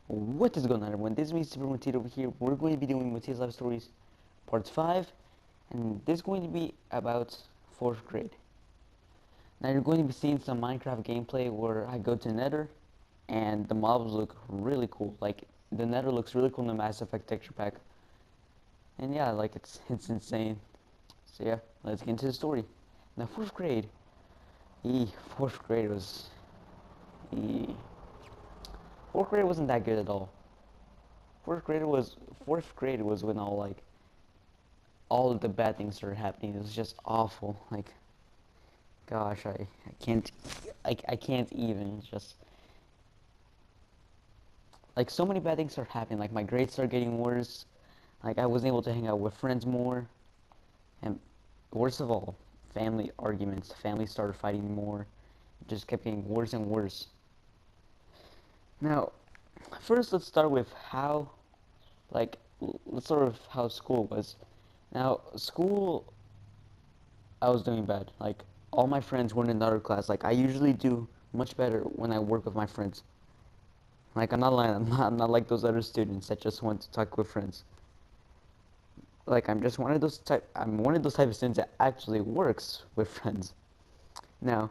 What is going on, everyone? This is me, Super Motito over here. We're going to be doing Motitas Life Stories Part 5, and this is going to be about 4th grade. Now, you're going to be seeing some Minecraft gameplay where I go to nether, and the mobs look really cool. Like, the nether looks really cool in the Mass Effect texture pack. And yeah, like, it's insane. So yeah, let's get into the story. Now, 4th grade. 4th grade was... E, 4th grade wasn't that good at all. Fourth grade was when all of the bad things started happening. It was just awful. Like, gosh, I can't I can't even just like so many bad things started happening. Like my grades started getting worse. Like I wasn't able to hang out with friends more, and worst of all, family arguments. Family started fighting more. It just kept getting worse and worse. Now, first let's start with how like let's start with how school was. Now, school I was doing bad. Like all my friends were in another class. Like I usually do much better when I work with my friends. Like I'm not lying. I'm not like those other students that just want to talk with friends. Like I'm one of those type of students that actually works with friends. Now,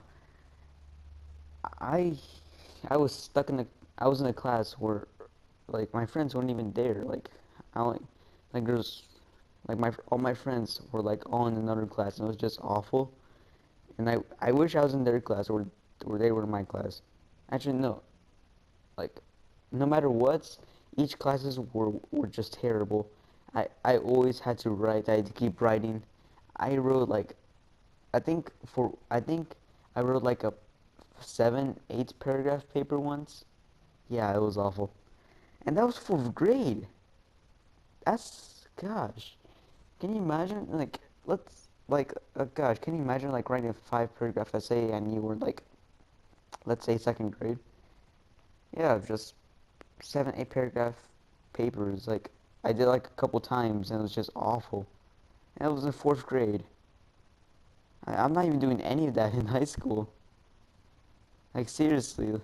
I I was stuck in the I was in a class where like my friends weren't even there. Like I like there's like my all my friends were like all in another class and it was just awful. And I wish I was in their class or they were in my class. Actually, no. Like, no matter what, each classes were just terrible. I always had to write. I had to keep writing. I wrote like I think I wrote like a 7, 8 paragraph paper once. Yeah, it was awful. And that was 4th grade. That's gosh. Can you imagine like let's like gosh, can you imagine like writing a 5 paragraph essay and you were like let's say 2nd grade? Yeah, just 7, 8 paragraph papers. Like I did like a couple times and it was just awful. And it was in 4th grade. I'm not even doing any of that in high school. Like seriously,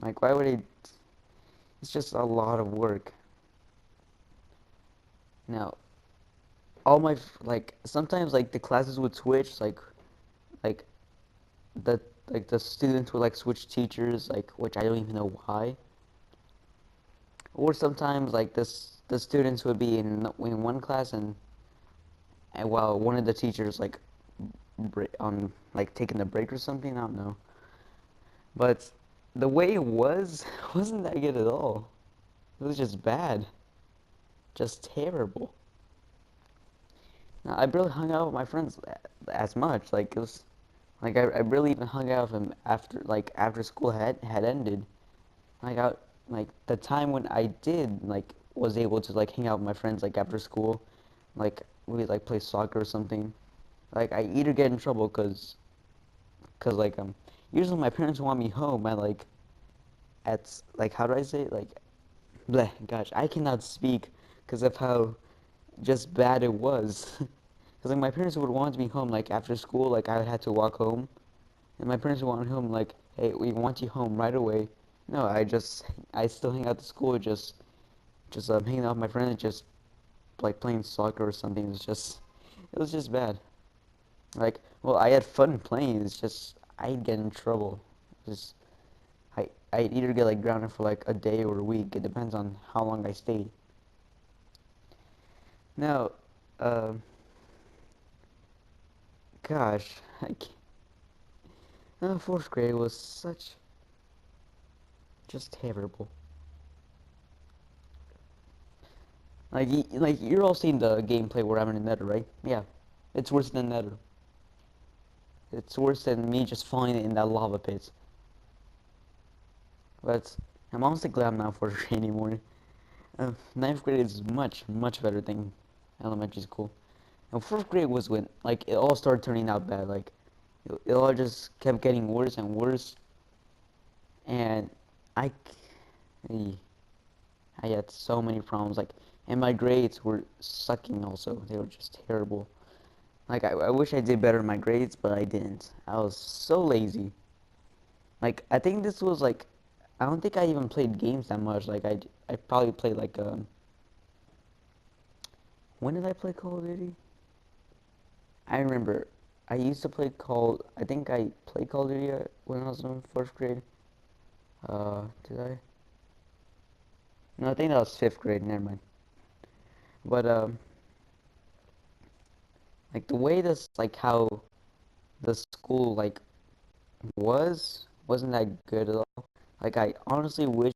like why would I? It's just a lot of work. Now, all my like sometimes like the classes would switch. Like the the students would like switch teachers. Like which I don't even know why. Or sometimes like the students would be in one class and while one of the teachers like like taking a break or something. I don't know, but the way it was wasn't that good at all. It was just bad, just terrible. Now, I barely hung out with my friends as much. Like it was like I barely even hung out with them after school had ended. Like I like the time when I did like was able to like hang out with my friends like after school, like we like play soccer or something. Like I either get in trouble cause like usually my parents want me home at like how do I say it? Like bleh, gosh, I cannot speak because of how just bad it was. Cause like my parents would want me home like after school, like I had to walk home, and my parents would want me home like, hey, we want you home right away. No, I still hang out at school, just hanging out with my friends, just like playing soccer or something. It was just bad. Like, well, I had fun playing. It's just I'd get in trouble. Just I'd either get like grounded for like a day or a week. It depends on how long I stayed. Now, uh, gosh, 4th grade was such just terrible. Like you're all seeing the gameplay where I'm in the nether, right? Yeah, it's worse than nether. It's worse than me just falling in that lava pit. But I'm honestly glad I'm not 4th grade anymore. 9th grade is much better than elementary school. And 4th grade was when like it all started turning out bad. Like it all just kept getting worse and worse. And I, I had so many problems. Like and my grades were sucking. Also, they were just terrible. Like I wish I did better in my grades, but I didn't. I was so lazy. Like I think this was like I don't think I even played games that much. Like I probably played like when did I play Call of Duty? I remember I used to play Call. I think I played Call of Duty when I was in first grade. Did I? No, I think that was fifth grade. Never mind. But like the way this like how the school like wasn't that good at all. Like I honestly wish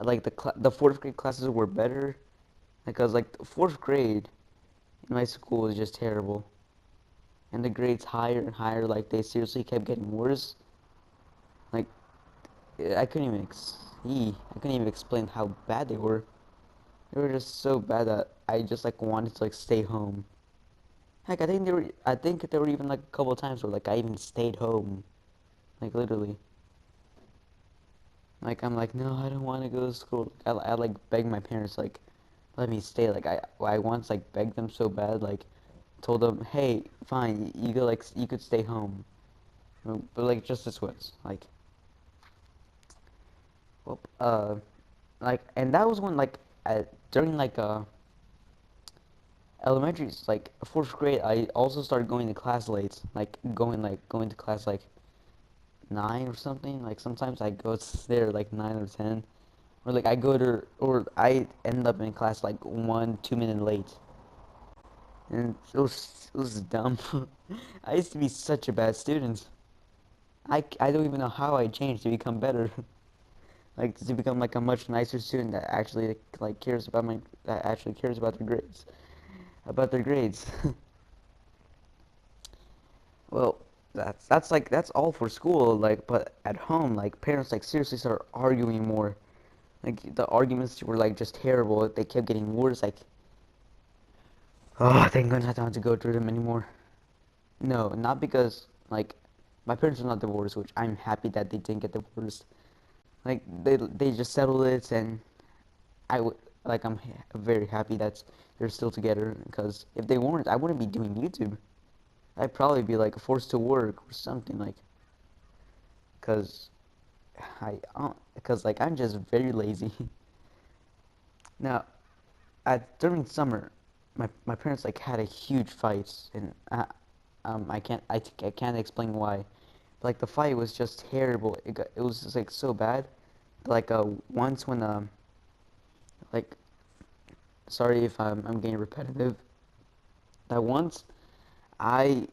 like the fourth grade classes were better because like the fourth grade in my school was just terrible, and the grades higher and higher. Like they seriously kept getting worse. Like I couldn't even I couldn't even explain how bad they were. They were just so bad that I just like wanted to like stay home. Heck, I think there were even like a couple of times where like I even stayed home, like literally. Like I'm like, no, I don't want to go to school. I like begged my parents like, let me stay. Like I once like begged them so bad, like told them, hey, fine, you could like you could stay home, but like just this once, well, like, and that was when during elementary, like fourth grade, I also started going to class late, going to class like 9 or something. Like sometimes I go there like 9 or 10. Or like or I end up in class like 1, 2 minutes late, and it was dumb. I used to be such a bad student. I don't even know how I changed to become better, like to become like a much nicer student that actually like cares about my that actually cares about their grades. Well, that's all for school. Like, but at home, like parents like seriously start arguing more. Like the arguments were like just terrible. They kept getting worse. Like, oh, thank goodness I don't have to go through them anymore. No, not because like my parents are not divorced, which I'm happy that they didn't get divorced. Like they just settled it, and I would like very happy that they're still together. Because if they weren't, I wouldn't be doing YouTube. I'd probably be like forced to work or something like. Cause because like I'm just very lazy. Now, during summer, my parents like had a huge fight, and I can't explain why. Like the fight was just terrible. It was just like so bad. Like once when like sorry if I'm getting repetitive. That once I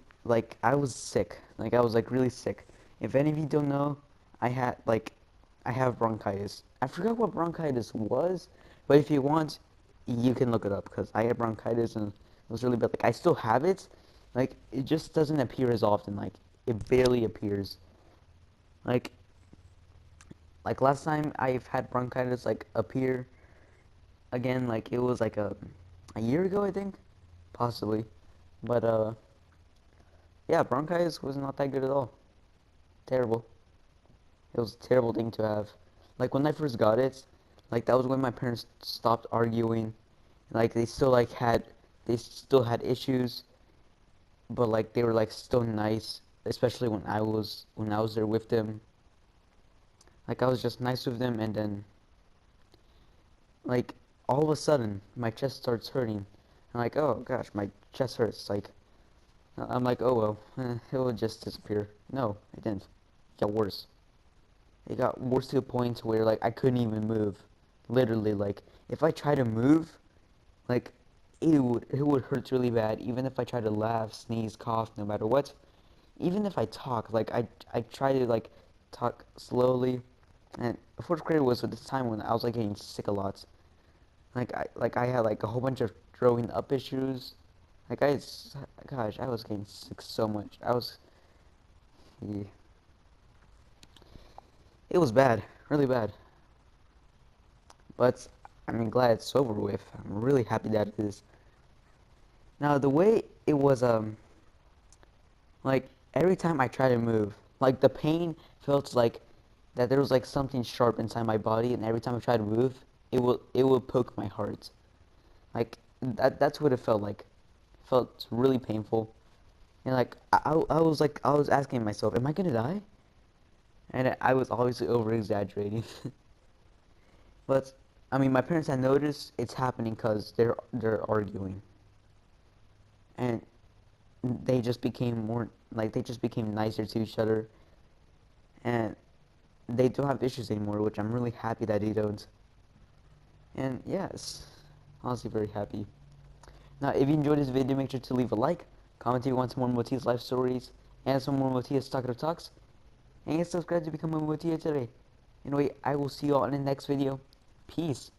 was sick. Like I was like really sick. If any of you don't know, I have bronchitis. I forgot what bronchitis was, but if you want, you can look it up because I had bronchitis and it was really bad. Like I still have it. Like it just doesn't appear as often. Like it barely appears. Like last time I've had bronchitis like appear again, like it was like a year ago I think, possibly. But yeah, bronchitis was not that good at all. Terrible. It was a terrible thing to have. Like when I first got it, like that was when my parents stopped arguing. Like they still had issues, but like they were like still nice, especially when I was there with them. Like I was just nice with them, and then like all of a sudden my chest starts hurting. I'm like, oh gosh, my chest hurts. Like I'm like, oh well, it will just disappear. No, it didn't. It got worse. It got worse to the point where like I couldn't even move. Literally, like if I try to move, like it would hurt really bad. Even if I try to laugh, sneeze, cough, no matter what. Even if I talk, like I try to like talk slowly. And fourth grade was at the time when I was like getting sick a lot. Like I had like a whole bunch of throwing up issues. Like gosh, I was getting sick so much. Yeah, it was bad, really bad. But I'm glad it's over with. I'm really happy that it is. Now the way it was, like every time I try to move, like the pain felt like that there was like something sharp inside my body, and every time I try to move, it will poke my heart. Like that's what it felt like. It felt really painful, and like I was asking myself, am I gonna die? and I was obviously over exaggerating. But I mean, my parents had noticed it's happening because they're arguing, and they just became more like they just became nicer to each other, and they don't have issues anymore, which I'm really happy that they don't. And yes, honestly very happy. Now, if you enjoyed this video, make sure to leave a like, comment if you want some more Motitas life stories, and some more Motitas Talkative Talks, and subscribe to become a Motita today. Anyway, I will see you all in the next video. Peace.